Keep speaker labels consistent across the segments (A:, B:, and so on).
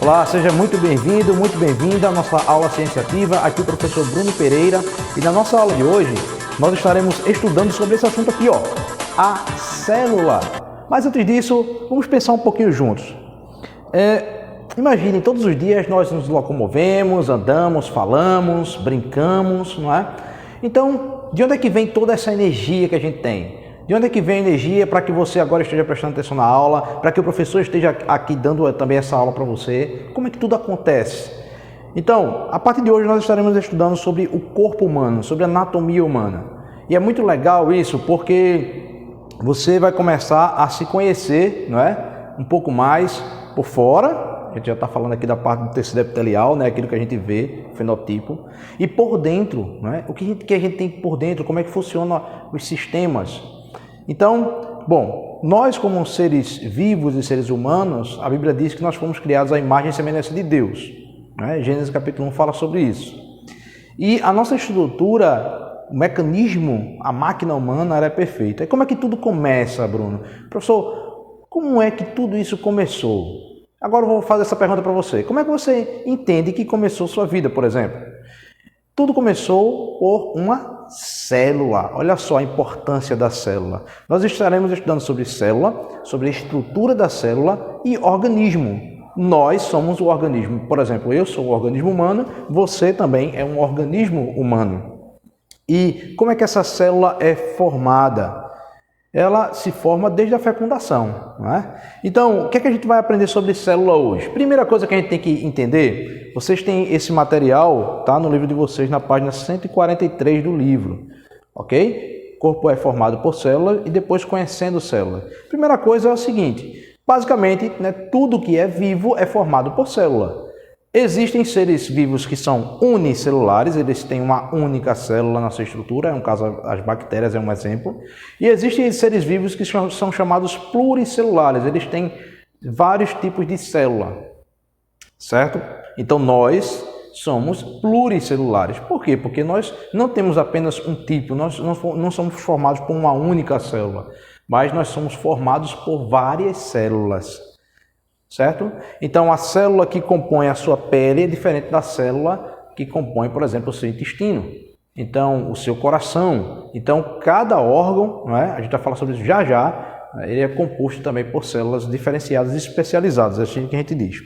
A: Olá, seja muito bem-vindo, muito bem-vinda à nossa aula Ciência Ativa. Aqui o professor Bruno Pereira. E na nossa aula de hoje, nós estaremos estudando sobre esse assunto aqui, ó, a célula. Mas antes disso, vamos pensar um pouquinho juntos. Imagine, todos os dias nós nos locomovemos, andamos, falamos, brincamos, não é? Então, de onde é que vem toda essa energia que a gente tem? De onde é que vem a energia para que você agora esteja prestando atenção na aula, para que o professor esteja aqui dando também essa aula para você? Como é que tudo acontece? Então, a partir de hoje nós estaremos estudando sobre o corpo humano, sobre a anatomia humana. E é muito legal isso porque você vai começar a se conhecer, não é? Um pouco mais por fora. A gente já está falando aqui da parte do tecido epitelial, né? Aquilo que a gente vê, fenotipo. E por dentro, não é? O que a gente tem por dentro, como é que funcionam os sistemas. Então, bom, nós como seres vivos e seres humanos, a Bíblia diz que nós fomos criados à imagem e semelhança de Deus. Né? Gênesis capítulo 1 fala sobre isso. E a nossa estrutura, o mecanismo, a máquina humana, ela é perfeita. E como é que tudo começa, Bruno? Professor, como é que tudo isso começou? Agora eu vou fazer essa pergunta para você. Como é que você entende que começou sua vida, por exemplo? Tudo começou por uma célula. Olha só a importância da célula. Nós estaremos estudando sobre célula, sobre a estrutura da célula e organismo. Nós somos o organismo. Por exemplo, eu sou o organismo humano, você também é um organismo humano. E como é que essa célula é formada? Ela se forma desde a fecundação, não é? Então, o que é que a gente vai aprender sobre célula hoje? Primeira coisa que a gente tem que entender, vocês têm esse material, tá, no livro de vocês, na página 143 do livro, ok? O corpo é formado por células e depois conhecendo células. Primeira coisa é o seguinte, basicamente, né, tudo que é vivo é formado por célula. Existem seres vivos que são unicelulares, eles têm uma única célula na sua estrutura, no caso as bactérias é um exemplo. E existem seres vivos que são chamados pluricelulares, eles têm vários tipos de célula, certo? Então nós somos pluricelulares. Por quê? Porque nós não temos apenas um tipo, nós não somos formados por uma única célula, mas nós somos formados por várias células. Certo? Então, a célula que compõe a sua pele é diferente da célula que compõe, por exemplo, o seu intestino. Então, o seu coração. Então, cada órgão, não é? A gente vai falar sobre isso já já, ele é composto também por células diferenciadas e especializadas, é assim que a gente diz.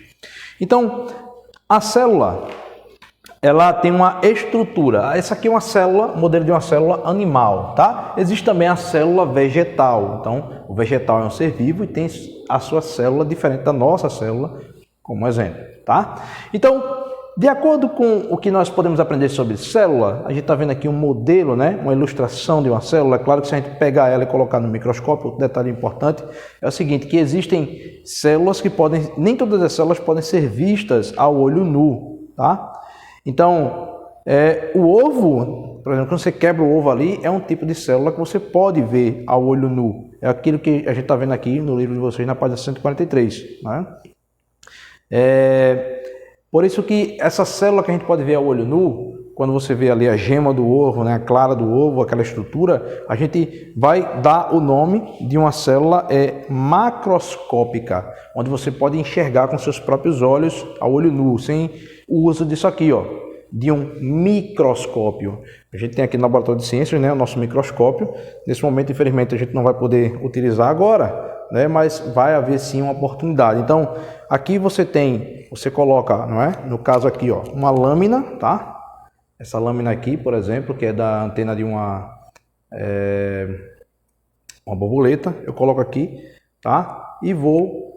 A: Então, a célula, ela tem uma estrutura. Essa aqui é uma célula, modelo de uma célula animal, tá? Existe também a célula vegetal. Então, o vegetal é um ser vivo e tem a sua célula diferente da nossa célula, como exemplo, tá? Então, de acordo com o que nós podemos aprender sobre célula, a gente está vendo aqui um modelo, né? Uma ilustração de uma célula. É claro que se a gente pegar ela e colocar no microscópio, outro detalhe importante é o seguinte, que existem células que podem, nem todas as células podem ser vistas ao olho nu, tá? Então, o ovo, por exemplo, quando você quebra o ovo ali, é um tipo de célula que você pode ver ao olho nu. É aquilo que a gente está vendo aqui no livro de vocês, na página 143. Né? Por isso que essa célula que a gente pode ver ao olho nu, quando você vê ali a gema do ovo, né, a clara do ovo, aquela estrutura, a gente vai dar o nome de uma célula macroscópica, onde você pode enxergar com seus próprios olhos ao olho nu, sem o uso disso aqui, ó, de um microscópio. A gente tem aqui no Laboratório de Ciências, né, o nosso microscópio. Nesse momento, infelizmente, a gente não vai poder utilizar agora, né, mas vai haver sim uma oportunidade. Então, aqui você coloca, não é? No caso aqui, ó, uma lâmina, tá? Essa lâmina aqui, por exemplo, que é da antena de uma borboleta, eu coloco aqui, tá? E vou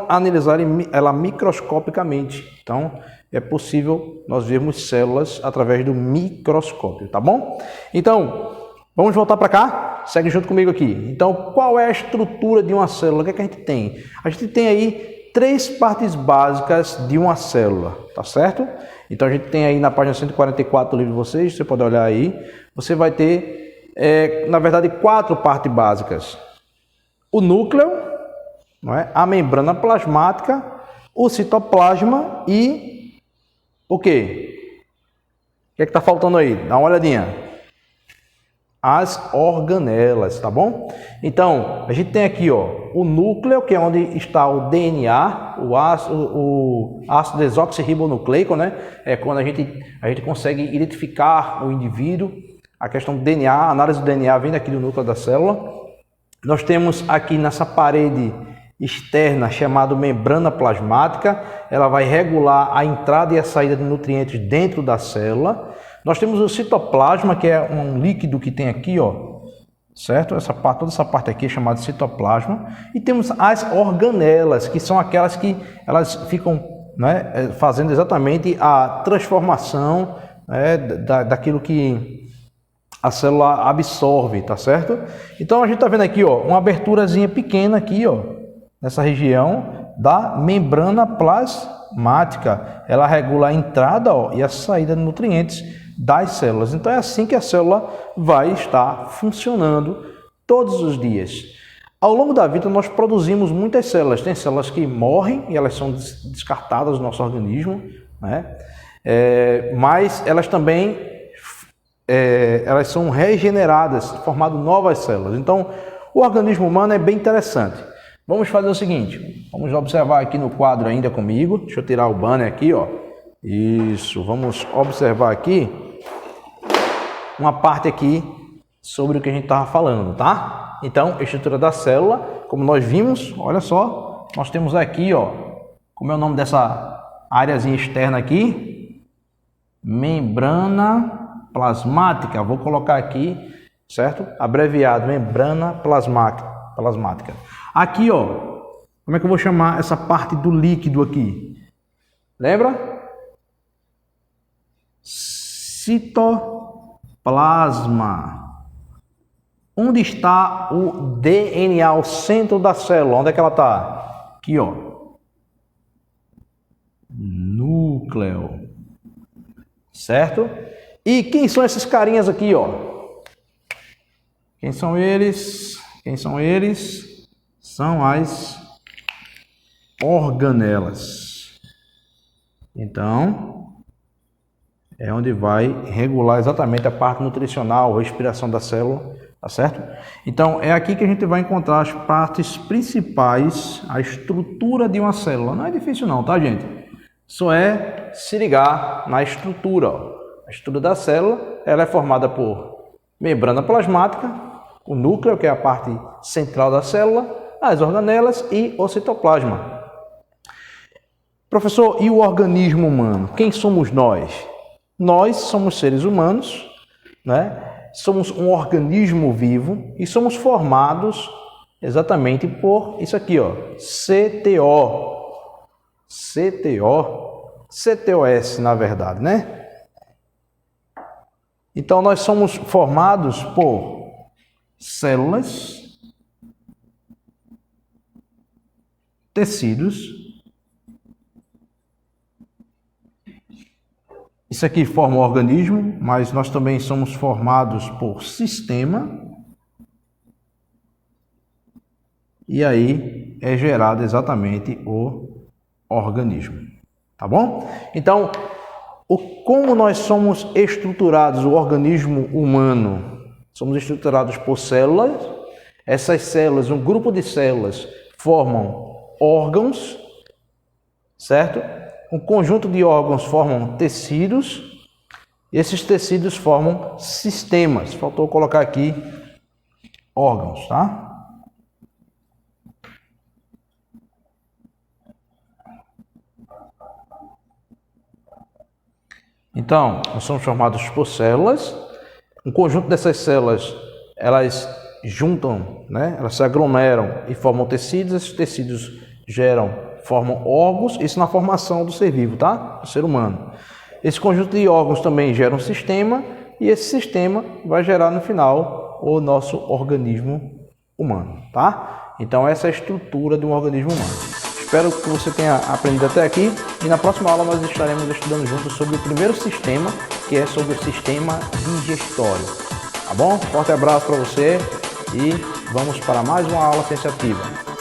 A: analisar ela microscopicamente. Então, é possível nós vermos células através do microscópio, tá bom? Então, vamos voltar para cá? Segue junto comigo aqui. Então, qual é a estrutura de uma célula? O que é que a gente tem? A gente tem aí 3 partes básicas de uma célula, tá certo? Então, a gente tem aí na página 144 do livro de vocês, você pode olhar aí, você vai ter, na verdade, 4 partes básicas. O núcleo, não é? A membrana plasmática, o citoplasma e o quê? O que é que está faltando aí? Dá uma olhadinha. as organelas, tá bom? Então, a gente tem aqui, ó, o núcleo, que é onde está o DNA, o ácido desoxirribonucleico, né? É quando a gente consegue identificar o indivíduo. A questão do DNA, a análise do DNA vem daqui do núcleo da célula. Nós temos aqui nessa parede externa, chamada membrana plasmática, ela vai regular a entrada e a saída de nutrientes dentro da célula. Nós temos o citoplasma, que é um líquido que tem aqui, ó, certo? Toda essa parte aqui é chamada de citoplasma. E temos as organelas, que são aquelas que elas ficam, né, fazendo exatamente a transformação, né, daquilo que a célula absorve, tá certo? Então a gente tá vendo aqui, ó, uma aberturazinha pequena aqui, ó, nessa região da membrana plasmática. Ela regula a entrada, ó, e a saída de nutrientes das células. Então é assim que a célula vai estar funcionando todos os dias. Ao longo da vida nós produzimos muitas células. Tem células que morrem e elas são descartadas do nosso organismo, né? Mas elas também elas são regeneradas, formando novas células. Então o organismo humano é bem interessante. Vamos fazer o seguinte, vamos observar aqui no quadro ainda comigo. Deixa eu tirar o banner aqui, ó. Isso, vamos observar aqui uma parte aqui sobre o que a gente estava falando, tá? Então, estrutura da célula, como nós vimos, olha só, nós temos aqui, ó, como é o nome dessa áreazinha externa aqui? Membrana plasmática. Vou colocar aqui, certo? Abreviado, membrana plasmática. Aqui, ó, como é que eu vou chamar essa parte do líquido aqui? Lembra? Citoplasma. Onde está o DNA, o centro da célula? Onde é que ela está? Aqui, ó. Núcleo. Certo? E quem são esses carinhas aqui, ó? Quem são eles? Quem são eles? São as organelas. Então, é onde vai regular exatamente a parte nutricional, a respiração da célula, tá certo? Então, é aqui que a gente vai encontrar as partes principais, a estrutura de uma célula. Não é difícil não, tá, gente? Só é se ligar na estrutura, ó. A estrutura da célula, ela é formada por membrana plasmática, o núcleo, que é a parte central da célula, as organelas e o citoplasma. Professor, e o organismo humano? Quem somos nós? Nós somos seres humanos, né? Somos um organismo vivo e somos formados exatamente por isso aqui, ó, CTOS, na verdade, né? Então nós somos formados por células, tecidos. Isso aqui forma o organismo, mas nós também somos formados por sistema. E aí é gerado exatamente o organismo. Tá bom? Então, como nós somos estruturados, o organismo humano? Somos estruturados por células. Essas células, um grupo de células, formam órgãos, certo? Um conjunto de órgãos formam tecidos, e esses tecidos formam sistemas. Faltou colocar aqui órgãos, tá? Então, nós somos formados por células. Um conjunto dessas células, elas juntam, né? Elas se aglomeram e formam tecidos. Esses tecidos formam órgãos, isso na formação do ser vivo, tá? Do ser humano. Esse conjunto de órgãos também gera um sistema, e esse sistema vai gerar no final o nosso organismo humano, tá? Então essa é a estrutura de um organismo humano. Espero que você tenha aprendido até aqui, e na próxima aula nós estaremos estudando juntos sobre o primeiro sistema, que é sobre o sistema digestório. Tá bom? Forte abraço para você e vamos para mais uma aula sensativa.